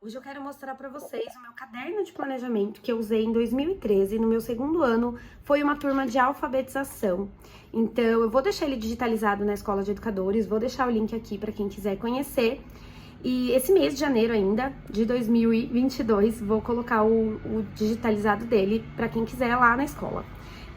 Hoje eu quero mostrar para vocês o meu caderno de planejamento que eu usei em 2013, no meu segundo ano, foi uma turma de alfabetização. Então, eu vou deixar ele digitalizado na Escola de Educadores, vou deixar o link aqui para quem quiser conhecer. E esse mês de janeiro ainda, de 2022, vou colocar o digitalizado dele para quem quiser lá na escola.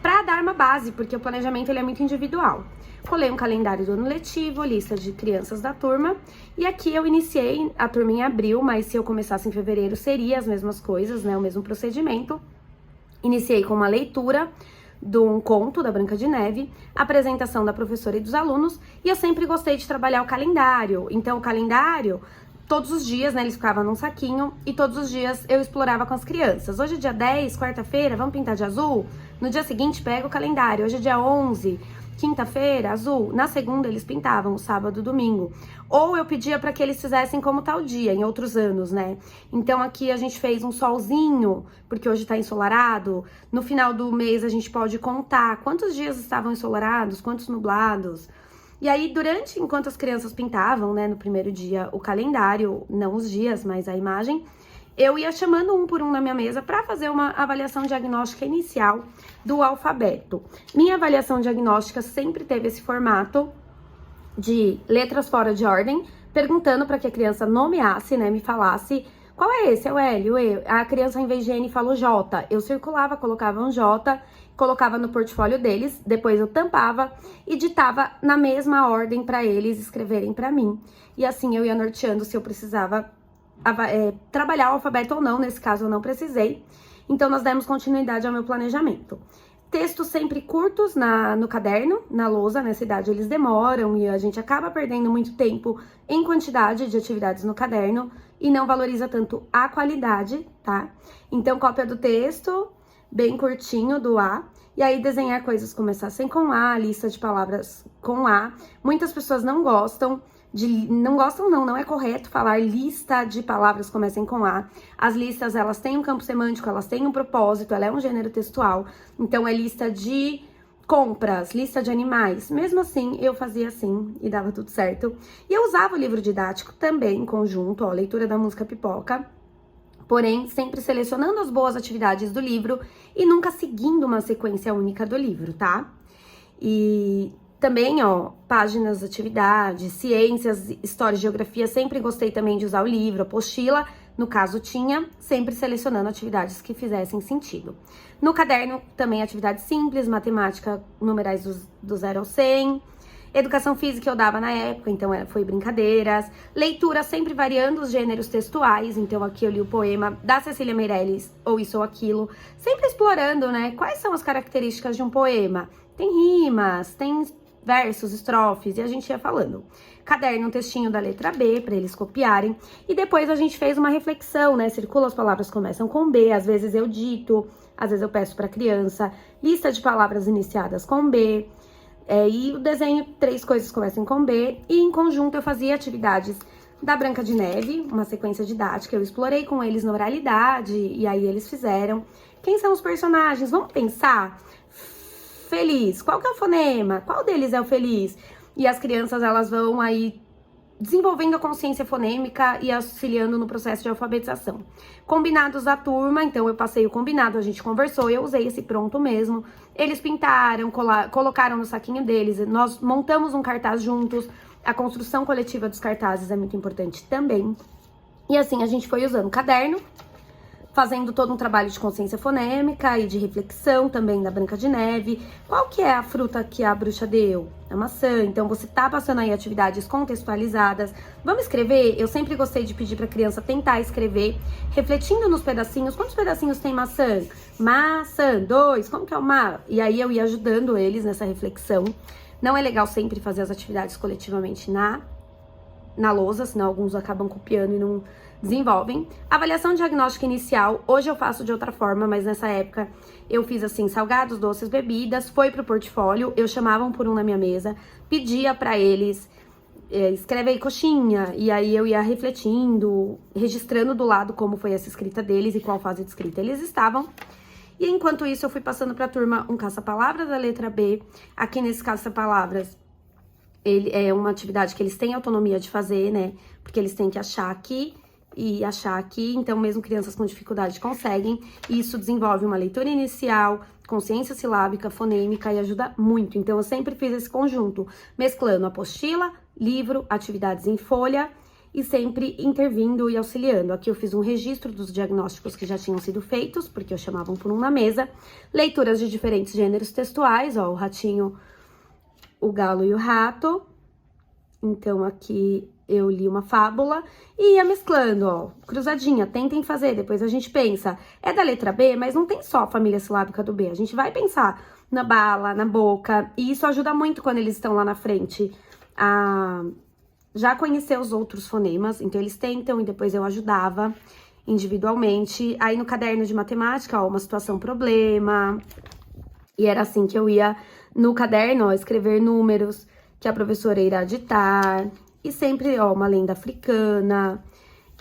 Para dar uma base, porque o planejamento ele é muito individual. Colei um calendário do ano letivo, lista de crianças da turma, e aqui eu iniciei a turma em abril, mas se eu começasse em fevereiro seria as mesmas coisas, né, o mesmo procedimento. Iniciei com uma leitura de um conto da Branca de Neve, apresentação da professora e dos alunos, e eu sempre gostei de trabalhar o calendário. Então o calendário, todos os dias, né, eles ficavam num saquinho, e todos os dias eu explorava com as crianças. Hoje é dia 10, quarta-feira, vamos pintar de azul? No dia seguinte pega o calendário, hoje é dia 11, quinta-feira, azul. Na segunda eles pintavam, o sábado, domingo. Ou eu pedia para que eles fizessem como tal dia, em outros anos, né? Então aqui a gente fez um solzinho, porque hoje tá ensolarado. No final do mês a gente pode contar quantos dias estavam ensolarados, quantos nublados. E aí, enquanto as crianças pintavam, né, no primeiro dia, o calendário, não os dias, mas a imagem, eu ia chamando um por um na minha mesa para fazer uma avaliação diagnóstica inicial do alfabeto. Minha avaliação diagnóstica sempre teve esse formato de letras fora de ordem, perguntando para que a criança nomeasse, né, me falasse qual é esse, é o L, o E. A criança, ao invés de N, falou J. Eu circulava, colocava um J, colocava no portfólio deles, depois eu tampava e ditava na mesma ordem para eles escreverem para mim. E assim eu ia norteando se eu precisava trabalhar o alfabeto ou não, nesse caso eu não precisei. Então nós demos continuidade ao meu planejamento. Textos sempre curtos no caderno, na lousa, nessa idade eles demoram e a gente acaba perdendo muito tempo em quantidade de atividades no caderno e não valoriza tanto a qualidade, tá? Então cópia do texto, bem curtinho do A, e aí desenhar coisas que começassem com A, lista de palavras com A. Muitas pessoas não gostam, não é correto falar lista de palavras que comecem com A. As listas, elas têm um campo semântico, elas têm um propósito, ela é um gênero textual. Então, é lista de compras, lista de animais. Mesmo assim, eu fazia assim e dava tudo certo. E eu usava o livro didático também em conjunto, ó, leitura da música Pipoca. Porém, sempre selecionando as boas atividades do livro e nunca seguindo uma sequência única do livro, tá? E também, ó, páginas, atividades, ciências, história e geografia, sempre gostei também de usar o livro, apostila, no caso tinha, sempre selecionando atividades que fizessem sentido. No caderno, também atividades simples, matemática, numerais do 0 ao 100, educação física eu dava na época, então foi brincadeiras, leitura sempre variando os gêneros textuais, então aqui eu li o poema da Cecília Meirelles, ou Isso ou Aquilo, sempre explorando, né, quais são as características de um poema. Tem rimas, tem versos, estrofes, e a gente ia falando. Caderno, um textinho da letra B, para eles copiarem. E depois a gente fez uma reflexão, né? Circula, as palavras começam com B, às vezes eu dito, às vezes eu peço para a criança. Lista de palavras iniciadas com B. E o desenho, 3 coisas começam com B. E em conjunto eu fazia atividades da Branca de Neve, uma sequência didática. Eu explorei com eles na oralidade, e aí eles fizeram. Quem são os personagens? Vamos pensar? Feliz, qual que é o fonema? Qual deles é o feliz? E as crianças, elas vão aí desenvolvendo a consciência fonêmica e auxiliando no processo de alfabetização. Combinados da turma, então eu passei o combinado, a gente conversou, eu usei esse pronto mesmo. Eles pintaram, colocaram no saquinho deles, nós montamos um cartaz juntos. A construção coletiva dos cartazes é muito importante também. E assim, a gente foi usando o caderno, fazendo todo um trabalho de consciência fonêmica e de reflexão também da Branca de Neve. Qual que é a fruta que a bruxa deu? A maçã. Então, você tá passando aí atividades contextualizadas. Vamos escrever? Eu sempre gostei de pedir pra criança tentar escrever, refletindo nos pedacinhos. Quantos pedacinhos tem maçã? Maçã, 2. Como que é o mar? E aí, eu ia ajudando eles nessa reflexão. Não é legal sempre fazer as atividades coletivamente na lousa, senão alguns acabam copiando e não desenvolvem. Avaliação diagnóstica inicial, hoje eu faço de outra forma, mas nessa época eu fiz assim, salgados, doces, bebidas, foi pro portfólio, eu chamava um por um na minha mesa, pedia pra eles, escreve aí coxinha, e aí eu ia refletindo, registrando do lado como foi essa escrita deles e qual fase de escrita eles estavam. E enquanto isso eu fui passando pra turma um caça-palavras da letra B, aqui nesse caça-palavras ele é uma atividade que eles têm autonomia de fazer, né, porque eles têm que achar aqui e achar aqui, então mesmo crianças com dificuldade conseguem. Isso desenvolve uma leitura inicial, consciência silábica, fonêmica e ajuda muito. Então eu sempre fiz esse conjunto, mesclando apostila, livro, atividades em folha e sempre intervindo e auxiliando. Aqui eu fiz um registro dos diagnósticos que já tinham sido feitos, porque eu chamava um por um na mesa. Leituras de diferentes gêneros textuais, ó, o ratinho, o galo e o rato. Então aqui eu li uma fábula e ia mesclando, ó, cruzadinha, tentem fazer, depois a gente pensa, é da letra B, mas não tem só a família silábica do B, a gente vai pensar na bala, na boca, e isso ajuda muito quando eles estão lá na frente a já conhecer os outros fonemas, então eles tentam e depois eu ajudava individualmente. Aí no caderno de matemática, ó, uma situação problema, e era assim que eu ia no caderno, ó, escrever números que a professora irá ditar, e sempre, ó, uma lenda africana,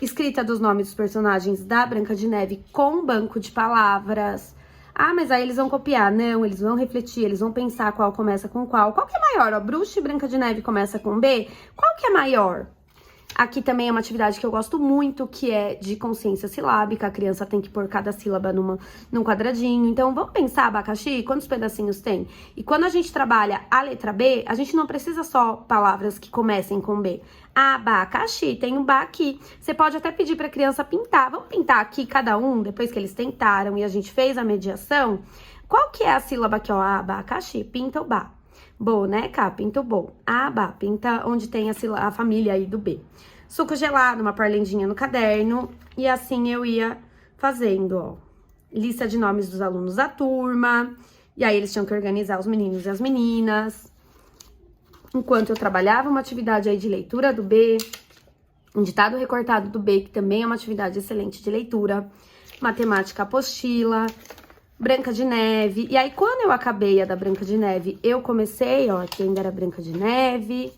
escrita dos nomes dos personagens da Branca de Neve com banco de palavras. Ah, mas aí eles vão copiar. Não, eles vão refletir, eles vão pensar qual começa com qual. Qual que é maior, ó? Bruxa e Branca de Neve começa com B? Qual que é maior? Aqui também é uma atividade que eu gosto muito, que é de consciência silábica. A criança tem que pôr cada sílaba num quadradinho. Então, vamos pensar, abacaxi, quantos pedacinhos tem? E quando a gente trabalha a letra B, a gente não precisa só palavras que comecem com B. Abacaxi, tem um ba aqui. Você pode até pedir para a criança pintar. Vamos pintar aqui cada um, depois que eles tentaram e a gente fez a mediação. Qual que é a sílaba aqui, ó? Abacaxi, pinta o ba. Boneca, pinta o bo. Aba, pinta onde tem a família aí do B. Suco gelado, uma parlendinha no caderno. E assim eu ia fazendo, ó. Lista de nomes dos alunos da turma. E aí eles tinham que organizar os meninos e as meninas. Enquanto eu trabalhava uma atividade aí de leitura do B. Um ditado recortado do B, que também é uma atividade excelente de leitura. Matemática apostila. Branca de Neve. E aí, quando eu acabei a da Branca de Neve, eu comecei, ó, aqui ainda era Branca de Neve,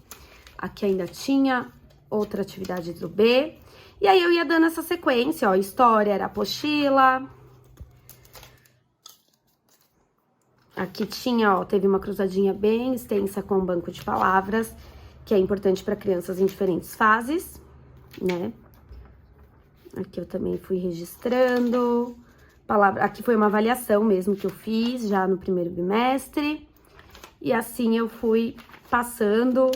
aqui ainda tinha outra atividade do B. E aí, eu ia dando essa sequência, ó, história era apostila. Aqui tinha, ó, teve uma cruzadinha bem extensa com um banco de palavras, que é importante para crianças em diferentes fases, né? Aqui eu também fui registrando. Aqui foi uma avaliação mesmo que eu fiz já no primeiro bimestre. E assim eu fui passando.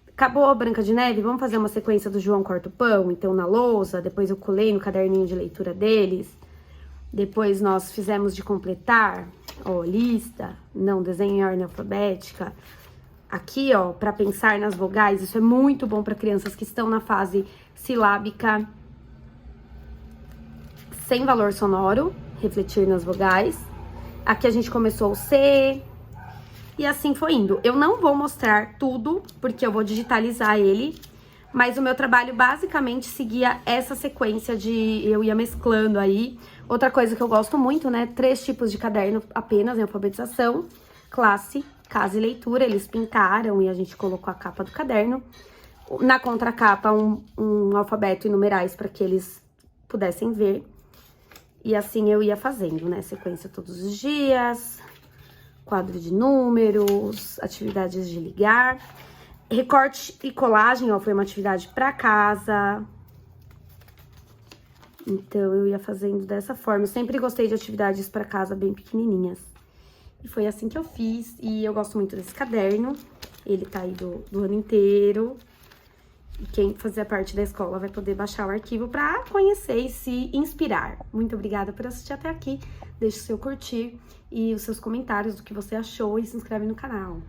Acabou a Branca de Neve, vamos fazer uma sequência do João Corta o Pão, então na lousa. Depois eu colei no caderninho de leitura deles. Depois nós fizemos de completar, ó, lista, não desenho em ordem alfabética. Aqui, ó, para pensar nas vogais, isso é muito bom para crianças que estão na fase silábica sem valor sonoro. Refletir nas vogais. Aqui a gente começou o C. E assim foi indo. Eu não vou mostrar tudo, porque eu vou digitalizar ele. Mas o meu trabalho basicamente seguia essa sequência de... Eu ia mesclando aí. Outra coisa que eu gosto muito, né? 3 tipos de caderno apenas em alfabetização. Classe, casa e leitura. Eles pintaram e a gente colocou a capa do caderno. Na contracapa, um alfabeto e numerais para que eles pudessem ver. E assim eu ia fazendo, né? Sequência todos os dias, quadro de números, atividades de ligar. Recorte e colagem, ó, foi uma atividade para casa. Então, eu ia fazendo dessa forma. Eu sempre gostei de atividades para casa bem pequenininhas. E foi assim que eu fiz. E eu gosto muito desse caderno. Ele tá aí do ano inteiro. E quem fazer parte da escola vai poder baixar o arquivo para conhecer e se inspirar. Muito obrigada por assistir até aqui. Deixe o seu curtir e os seus comentários do que você achou e se inscreve no canal.